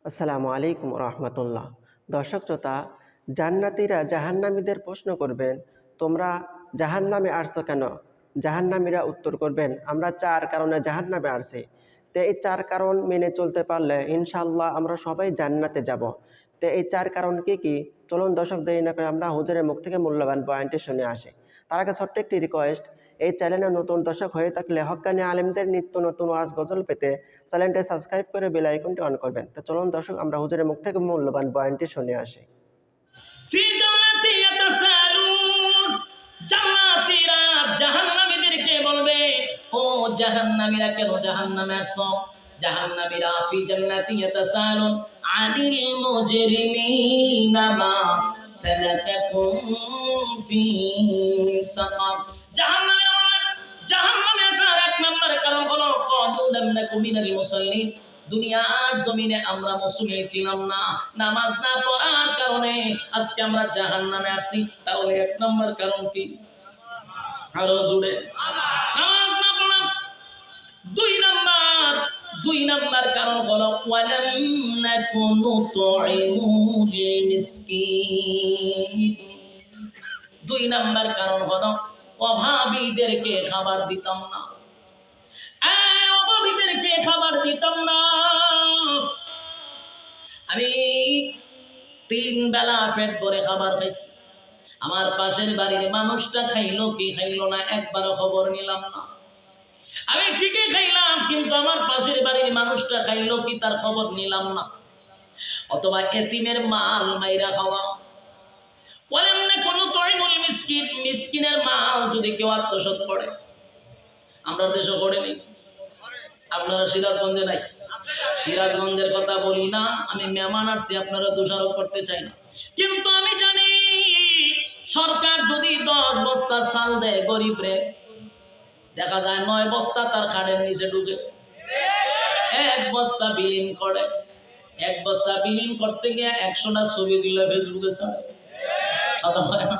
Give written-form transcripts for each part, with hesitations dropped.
আসসালামু আলাইকুম রহমতুল্লাহ। দর্শক শ্রোতা, জান্নাতীরা জাহান্নামীদের প্রশ্ন করবেন, তোমরা জাহান্নামে আসছো কেন? জাহান্নামীরা উত্তর করবেন, আমরা চার কারণে জাহান্নামে আসছি। তো এই চার কারণ মেনে চলতে পারলে ইনশাআল্লাহ আমরা সবাই জান্নাতে যাব। তো এই চার কারণ কি কি? চলুন দর্শক, দেরি না করে আমরা হুজুরের মুখ থেকে মূল্যবান পয়েন্টে শুনে আসি। তার আগে ছোট্ট একটি রিকোয়েস্ট, এই চ্যানেলে নতুন দর্শক হয়ে থাকলে হক্কানি আলেমদের নিত্য নতুন ওয়াজ গজল পেতে চ্যানেলটি সাবস্ক্রাইব করে বেল আইকনটি অন করবেন। তো চলুন দর্শক, আমরা হুজুরের মুখ থেকে মূল্যবান বয়ানটি শুনে আসি। জান্নাতীরা জাহান্নামীদেরকে বলবে, ও জাহান্নামীরা কেন জাহান্নামে আসছো? জাহান্নামীরা ফি জান্নাতি ইয়াতাসালুন আনিল মুজরিমিনা মা সালাকাকুম ফি সাকার। জাহান্নামীরা বলে, জাহান্নামে আসার এক নাম্বার কারণ হলো ক্বালু লাম নাকু মিনাল মুসাল্লিন। দুনিয়ার জমিনে আমরা মুসলিম ছিলাম না, নামাজ না পড়ার কারণে আজকে আমরা জাহান্নামে আসছি। তাহলে এক নম্বর কারণ কি? আরো জোরে, নামাজ না পড়া। দুই নাম্বার কারণ হলো ওয়ালাম নাকুনু তুইমুল মিসকিন। দুই নাম্বার কারণ হলো অভাবীদেরকে খাবার দিতাম না। অভাবীদেরকে খাবার দিতাম না। আমি 3 বেলা পেট ভরে খাবার খাইছি। আমার পাশের বাড়ির মানুষটা খাইলো কি খাইলো না একবারও খবর নিলাম না। আমি ঠিকই খাইলাম, কিন্তু আমার পাশের বাড়ির মানুষটা খাইলো কি তার খবর নিলাম না। অথবা এতিমের মাল মাইরা খাওয়া। বলেন না কোন তরিমুল মিসকিন, মিসকিনের মাল যদি কেউ আত্মসাৎ করে, আমরা দেশে করে নেই। আপনারা সিরাজগঞ্জে নাই? সিরাজগঞ্জের কথা বলি না, আমি মেহমান আসছি, আপনারা দোষারোপ করতে চাই না। কিন্তু আমি জানি সরকার যদি 10 বস্তা চাল দেয় গরিবরে, দেখা যায় 9 বস্তা তার খাড়ের নিচে ঢুকে। 1 বস্তা বিলীন করে। 1 বস্তা বিলীন করতে গিয়ে 100টা ছবি দিলে ফেসবুকে ছাড়ে। কথা হয় না?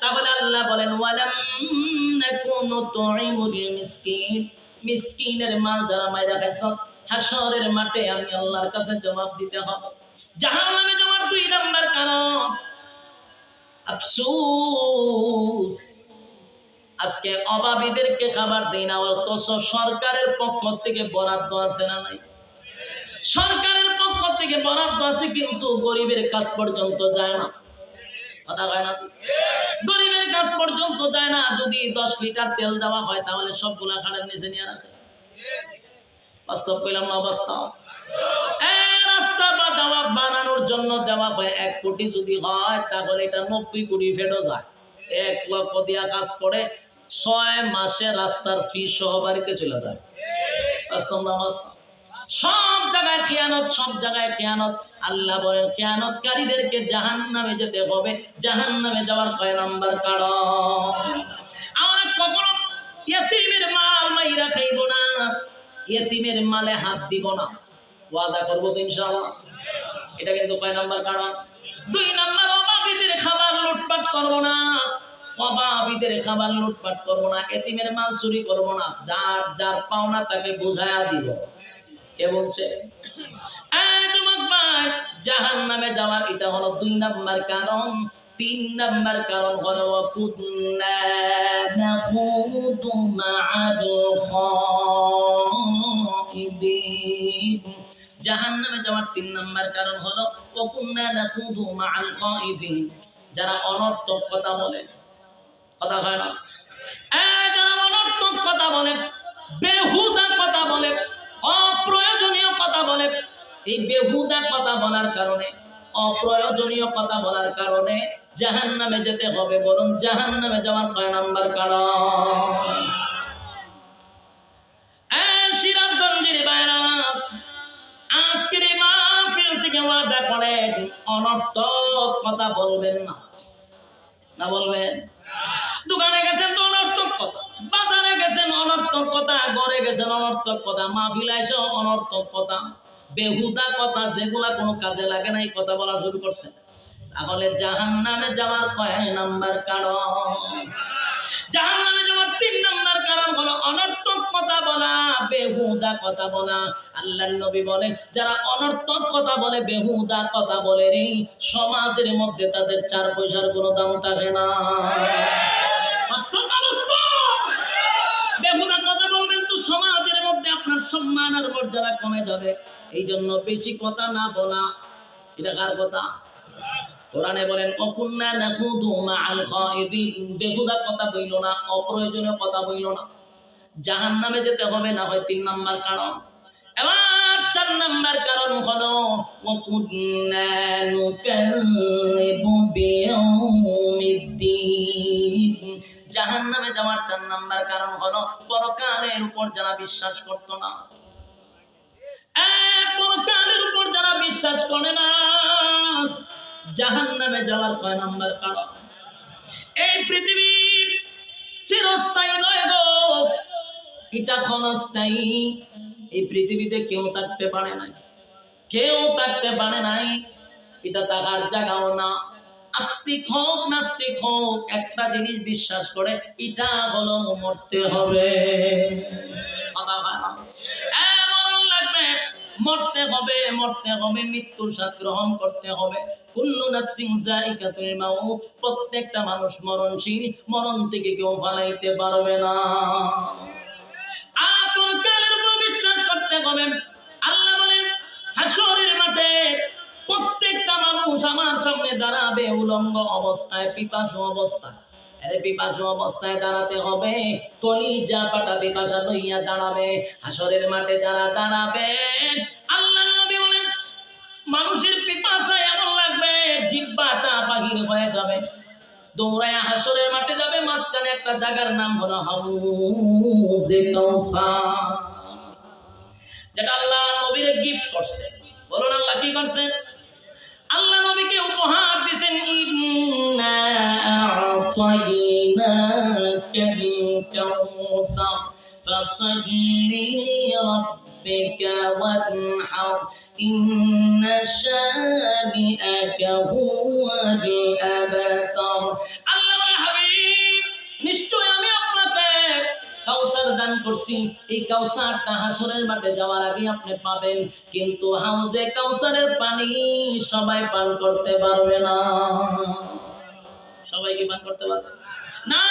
তাহলে আল্লাহ বলেন ওয়ালাম নাকুনু তুইমুল মিসকিন। মিসকিনের মাল যারা মাইরা খাইছো, হাশরের মাঠে আমি আল্লাহর কাছে জবাব দিতে হবে। জাহান্নামে যাওয়ার 2 নাম্বার কারণ আফসোস। আজকে অভাবীদেরকে খাবার দেই না, অথচ সরকারের পক্ষ থেকে বরাদ্দ আছে না নাই? সরকারের পক্ষ থেকে বরাদ্দ আছে, কিন্তু গরিবের কাছ পর্যন্ত যায় না। কথা কয় না? গরিবের কাছ পর্যন্ত যায় না। যদি 10 লিটার তেল দেওয়া হয় তাহলে সবগুলা খাড়ের নিচে নিয়ে রাখে। বাস্তব কইলাম না বাস্তব? রাস্তা বা দেওয়া বানানোর জন্য দেওয়া হয় 1 কোটি, যদি হয় তাহলে এটা 90 কোটি ফেরত যায়। 1 লক্ষ দিয়া কাজ করে 6 মাসে রাস্তার ফি সহ বাড়িতে চলে যায়। বাস্তব না বাস্তব? সব জায়গায় খিয়ানত, সব জায়গায় খিয়ানত। আল্লাহ বলেন খিয়ানতকারীদেরকে জাহান্নামে যেতে হবে। জাহান্নামে যাওয়ার কয় নাম্বার কারণ? আমরা কখনো ইয়েতিমের মাল মাইরা খাইব না, ইয়েতিমের মালে হাত দিব না। ওয়াদা করবো তো ইনশাআল্লাহ। এটা কিন্তু কয় নাম্বার কারণ? 2 নাম্বার, অভাবীদের খাবার লুটপাট করব না। অভাবীদের খাবার লুটপাট করব না, ইয়েতিমের মাল চুরি করব না। যার যার পাওনা তাকে বুঝায়া দিব। কে বলছে? জাহান্নামে যাওয়ার এটা হলো 2 নাম্বার কারণ। 3 নাম্বার কারণ হলো কুন্না নাখুদু মা'আল খাইদিন। জাহান্নামে যাওয়ার 3 নাম্বার কারণ হলো কুন্না নাখুদু মা'আল খাইদিন। যারা অনর্থক কথা বলে। কথা হয় না? যারা অনর্থক কথা বলে, বেহুদা কথা বলে, অপ্রয়োজনীয় কথা বলে, এই বেহুদা কথা বলার কারণে, অপ্রয়োজনীয় কথা বলার কারণে জাহান্নামে যেতে হবে। বলুন জাহান্নামে যাওয়ার কয় নাম্বার কারণ? সিরাজগঞ্জের বাইরা, আজকের এই মাহফিল থেকে ওয়াদা করেন অনর্থক কথা বলবেন না। না বলবেন? দোকানে গেছেন তো অনর্থক কথা, বাজারে গেছেন অনর্থক কথা, ঘরে গেছেন অনর্থক কথা, মাহফিলে এসে অনর্থক কথা, বেহুদা কথা, যেগুলা কোনো কাজে লাগে না, এই কথা বলা শুরু করছে। তাহলে জাহান্নামে যাওয়ার কয় নাম্বার কারণ? জাহান্নামে যাওয়ার 3 নাম্বার কারণ হলো অনর্থক কথা কথা বলা, বেহুদা কথা বলা। আল্লাহর নবী বলেন যারা অনর্থক কথা বলে, বেহুদা কথা বলে রে, সমাজের মধ্যে তাদের 4 পয়সার কোনো দাম থাকে না। বাস্তব না বাস্তব? বেহুদা কথা বলবেন তো সমাজের মধ্যে আপনার সম্মান আর মর্যাদা কমে যাবে। এই জন্য বেশি কথা না বলা। এটা কার কথা? কোরআনে বলেন অকুন্না নাখুদু মাআল খাইদিন, বেহুদা কথা বইলো না, অপ্রয়োজনীয় কথা বইলো না। জাহান্নামে যেতে হবে না হয় 3 নাম্বার কারণ। এবার 4 নাম্বার কারণ হলো ওয়াকুন্না নুকাযিবু বিয়াউমিদ্দিন। জাহান্নামে যাওয়ার 4 নাম্বার কারণ হলো পরকালের উপর যারা বিশ্বাস করত না। পরকালের উপর যারা বিশ্বাস করে না, জাহান্নামে যাওয়ার কয় নাম্বার কারণ? এই পৃথিবী চিরস্থায়ী নয় গো, এটা ক্ষণস্থায়ী। এই পৃথিবীতে কেউ থাকতে পারে নাই, কেউ থাকতে পারে নাই। এটা থাকার জায়গাও না। আস্তিক হোক নাস্তিক হোক, একটা জিনিস বিশ্বাস করে, এটা হলো মরতে হবে। মরণ লাগবে, মরতে হবে, মরতে হবে, মৃত্যুর স্বাদ গ্রহণ করতে হবে। কুল্লু নাফসিন যায়িকাতুল মাউত, প্রত্যেকটা মানুষ মরণশীল, মরণ থেকে কেউ পালাইতে পারবে না। পরকালের উপর বিশ্বাস করতে হবে। আল্লাহ বলেন হাসরের মাঠে প্রত্যেকটা মানুষ আমার সামনে দাঁড়াবে উলঙ্গ অবস্থায়, পিপাসু অবস্থায়। পিপাসু অবস্থায় দাঁড়াতে হবে, কলিজা পাটা পিপাসা লইয়া দাঁড়াবে। হাসরের মাঠে যারা দাঁড়াবে, আল্লাহ নবী বলেন মানুষের পিপাসা এমন লাগবে জিহ্বাটা বাহির হয়ে যাবে, দৌড়ায় হাসরের মাঠে যাবে। মাঝখানে একটা জায়গার নাম হলো হাউজে কাউসার, যেটা আল্লাহ নবীর গিফট করছে। বলুন আল্লাহ কি করছে? আল্লাহ নবীকে উপহার দিয়েছেন, ইন্না আ'তাইনাকাল কাউসার ফাসাল্লি লিরাব্বিকা ওয়ানহার ইন্না শানিআকা হুয়াল আবতার। আল্লাহ হাবিব, নিশ্চয় আমি আপনাকে কাউসার দান করছি। এই কাউসারটা হাসরের মাঠে যাওয়ার আগে আপনি পাবেন, কিন্তু হাউজে কাউসারের পানি সবাই পান করতে পারবে না। সবাই কি পান করতে পারবে না?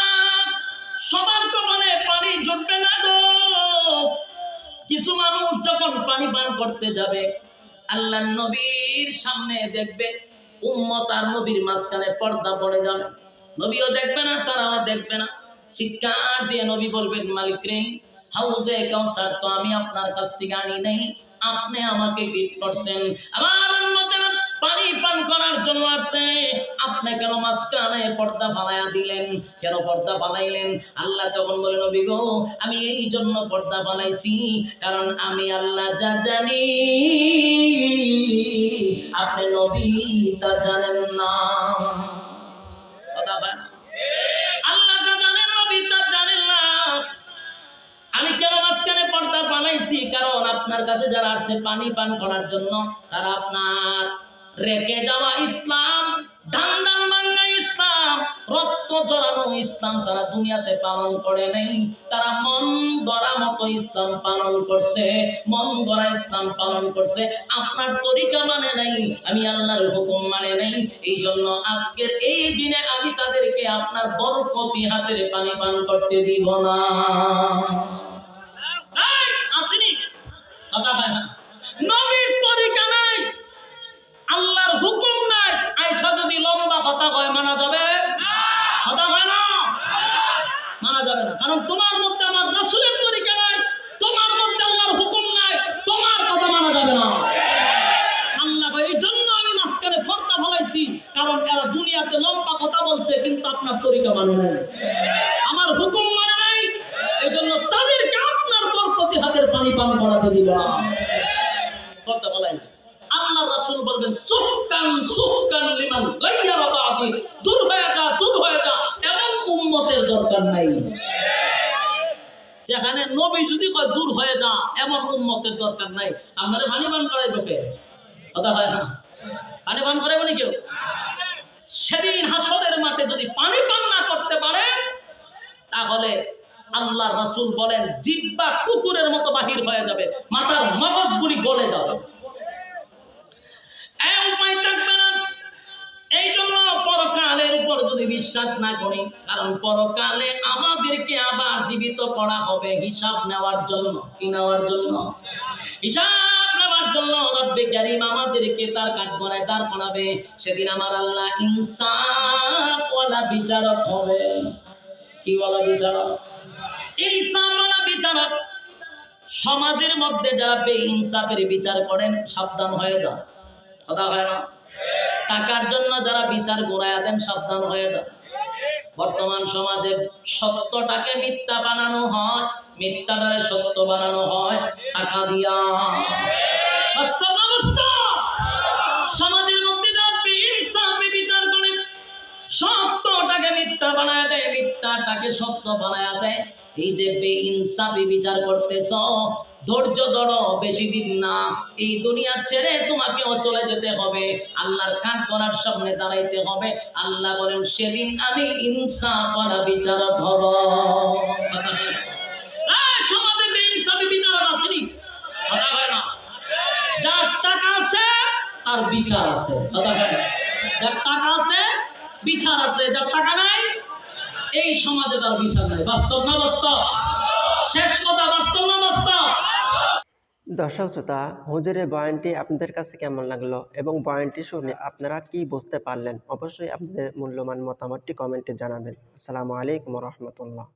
সবার কপালে পানি জুটবে না গো। কিছু মানুষ যখন পানি পান করতে যাবে, আল্লাহর নবীর সামনে দেখবে উম্মত আর নবীর মাঝখানে পর্দা পড়ে যাবে। নবীও দেখবে না, তারাও দেখবে না। চিৎকার দিয়ে নবী বলবেন, মালিক রে, হাউজে কাউসার তো আমি আপনার কাছ থেকে আনি নাই, আপনি আমাকে গিফট করছেন। আমার উম্মতেরা পানি পান করার জন্য আসছে, আপনি কেন মাঝখানে পর্দা ফালাইয়া দিলেন? কেন পর্দা ফালাইলেন? আল্লাহ তখন বলে, নবী গো, আমি এই জন্য পর্দা ফালাইছি, কারণ আমি আল্লাহ যা জানি আপনি নবী তা জানেন না। কথা বলেন, আল্লাহ যা জানেন নবী তা জানেন না। আমি কেন মাঝখানে পর্দা বানাইছি? কারণ আপনার কাছে যারা আসছে পানি পান করার জন্য, তারা আপনার রেখে যাওয়া ইসলাম, দান দান বাংলা ইসলাম, রক্ত জড়ানো ইসলাম তারা দুনিয়াতে পালন করে নাই। তারা মন গড়া মতো ইসলাম পালন করছে, মন গড়া ইসলাম পালন করছে। আপনার তরিকা মানে নাই, আমি আল্লাহর হুকুম মানে নাই। এই জন্য আজকের এই দিনে আমি তাদেরকে আপনার বরকতি হাতের পানি পান করতে দিব না। আসেনি কথা হয় না, নবীর তরিকা নাই, আল্লাহর হুকুম নাই, আয়েশা যদি লম্বা কথা কয় মানা যাবে? কথা হয় না, মানা যাবে না। কারণ তোমার মধ্যে আমার রাসূলের তরিকা নাই, তোমার মধ্যে আল্লাহর হুকুম নাই, তোমার কথা মানা যাবে না। আল্লাহ এই জন্য আমি মাঝখানে পর্দা ফলাইছি, কারণ এরা দুনিয়াতে লম্বা কথা বলছে কিন্তু আপনার তরিকা মানে নাই, আমার হুকুম মানে নাই। এই জন্য তাদেরকে আপনার বরকতি হাতের পানি পান করাতে দিব না। পর্দা ফলাই আল্লাহ রাসূল বলবেন, সুহকান সুহকান লিমান গায়্যারা বাদি, দূর হয়ে যা, দূর হয়ে যা, এমন উম্মতের দরকার নাই। যেখানে নবী যদি কয় দূর হয়ে যা, এমন উম্মতের দরকার নাই। আপনারা পানি পান করাইবে কে? কথা হয় না, পানি পান করাইবে না কেউ। সেদিন হাসরের মাঠে যদি পানি পান না করতে পারে, তাহলে আল্লাহ রাসূল বলেন জিহ্বা কুকুরের মতো বাহির হয়ে যাবে, মাথার মগজগুলি গলে যাবে, এই উপায় থাকবে না। এই জন্য পরকালের উপর যদি বিশ্বাস না করি, কারণ পরকালে আমাদেরকে আবার জীবিত করা হবে হিসাব নেওয়ার জন্য। কি নেওয়ার জন্য? হিসাব নেওয়ার জন্য রব্বে কারীম আমাদেরকে তার কাঠগড়ায় দাঁড় করাবে। সেদিন আমার আল্লাহ ইনসাফ ওয়ালা বিচারক হবে। কি ওয়ালা বিচারক? ইনসাফ ওয়ালা বিচারক। সমাজের মধ্যে যারা বেইনসাফের বিচার করেন সাবধান হয়ে যান। কথা হয় না? টাকার জন্য যারা বিচার ঘুরাইয়া দেন সাবধান হয়ে যান। বর্তমান সমাজে সত্যটাকে মিথ্যা বানানো হয়, মিথ্যাটাকে সত্য বানানো হয় টাকা দিয়া। বাস্তব না বাস্তব? সমাজের মধ্যে যারা বেইনসাফে বিচার করে, সত্যটাকে মিথ্যা বানায় দেয়, মিথ্যাটাকে সত্য বানায় দেয়, এই যে বেইনসাফি বিচার করতেছ, ধৈর্য ধরো, বেশি দিন না, এই দুনিয়া ছেড়ে তোমাকেও চলে যেতে হবে, আল্লাহর কাঠ করার সামনে দাঁড়াইতে হবে। আল্লাহ বলেন সেদিন আমি ইনসাফ করা বিচারক হব। সমাজে বেইনসাফি বিচারক আসেনি? কথা হয় না? যার টাকা আছে তার বিচার আছে। কথা হয় না? যার টাকা আছে বিচার আছে, যার টাকা নাই এই সমাজে তার বিচার নাই। বাস্তব না বাস্তব? শেষ কথা, বাস্তব না বাস্তব? দর্শক শ্রোতা, হুজুরের বয়ানটি আপনাদের কাছে কেমন লাগলো এবং বয়ানটি শুনে আপনারা কি বুঝতে পারলেন? অবশ্যই আপনাদের মূল্যবান মতামতটি কমেন্টে জানাবেন। আসসালামু আলাইকুম ওয়া রাহমাতুল্লাহ।